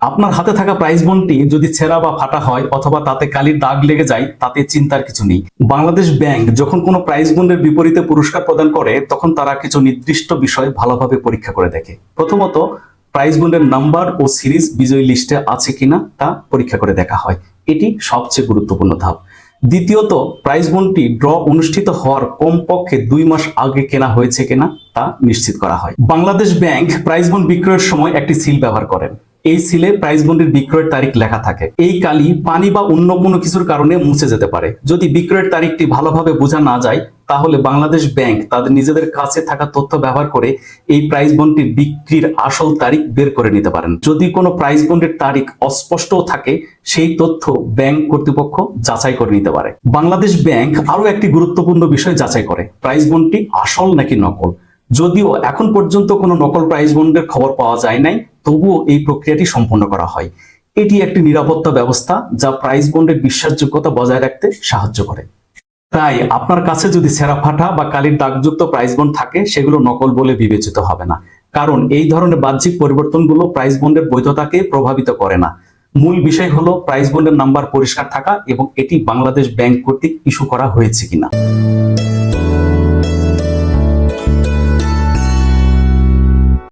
আপনার হাতে থাকা প্রাইজ বন্ডটি যদি ছেঁড়া বা ফাটা হয় অথবা তাতে কালির দাগ লেগে যায়, তাতে চিন্তার কিছু নেই। বাংলাদেশ ব্যাংক যখন কোনো প্রাইজ বন্ডের বিপরীতে পুরস্কার প্রদান করে, তখন তারা কিছু নির্দিষ্ট বিষয় ভালোভাবে পরীক্ষা করে দেখে। প্রথমত, প্রাইজ বন্ডের নাম্বার ও সিরিজ বিজয়ী লিস্টে আছে কিনা তা পরীক্ষা করে দেখা হয়। এটি সবচেয়ে গুরুত্বপূর্ণ ধাপ। দ্বিতীয়ত, প্রাইজ বন্ডটি ড্র অনুষ্ঠিত হওয়ার কমপক্ষে 2 মাস আগে কেনা হয়েছে কিনা তা নিশ্চিত করা হয়। বাংলাদেশ ব্যাংক প্রাইজ বন্ড বিক্রয়ের সময় একটি সিল ব্যবহার করেন। এই সিলে প্রাইজ বন্ডের বিক্রয়ের তারিখ লেখা থাকে। এই কালি পানি বা অন্য কোনো কিছুর কারণে মুছে যেতে পারে। যদি বিক্রয়ের তারিখটি ভালোভাবে বোঝা না যায়, তাহলে বাংলাদেশ ব্যাংক তাদের নিজেদের কাছে থাকা তথ্য ব্যবহার করে এই প্রাইজ বন্ডটির বিক্রির আসল তারিখ বের করে নিতে পারেন। যদি কোনো প্রাইজ বন্ডের তারিখ অস্পষ্টও থাকে, সেই তথ্য ব্যাংক কর্তৃপক্ষ যাচাই করে নিতে পারে। বাংলাদেশ ব্যাংক আরো একটি গুরুত্বপূর্ণ বিষয় যাচাই করে, প্রাইজ বন্ডটি আসল নাকি নকল। যদিও এখন পর্যন্ত কোনো নকল প্রাইজ বন্ডের খবর পাওয়া যায় নাই, তবুও এই প্রক্রিয়াটি সম্পন্ন করা হয়। এটি একটি নিরাপত্তা ব্যবস্থা যা প্রাইজ বন্ডের বিশ্বাসযোগ্যতা বজায় রাখতে সাহায্য করে। তাই আপনার কাছে যদি ছেঁড়া ফাটা বা কালির দাগযুক্ত প্রাইজ বন্ড থাকে, সেগুলো নকল বলে বিবেচিত হবে না, কারণ এই ধরনের বাহ্যিক পরিবর্তনগুলো প্রাইজ বন্ডের বৈধতাকে প্রভাবিত করে না। মূল বিষয় হলো প্রাইজ বন্ডের নাম্বার পরিষ্কার থাকা এবং এটি বাংলাদেশ ব্যাংক কর্তৃক ইস্যু করা হয়েছে কিনা।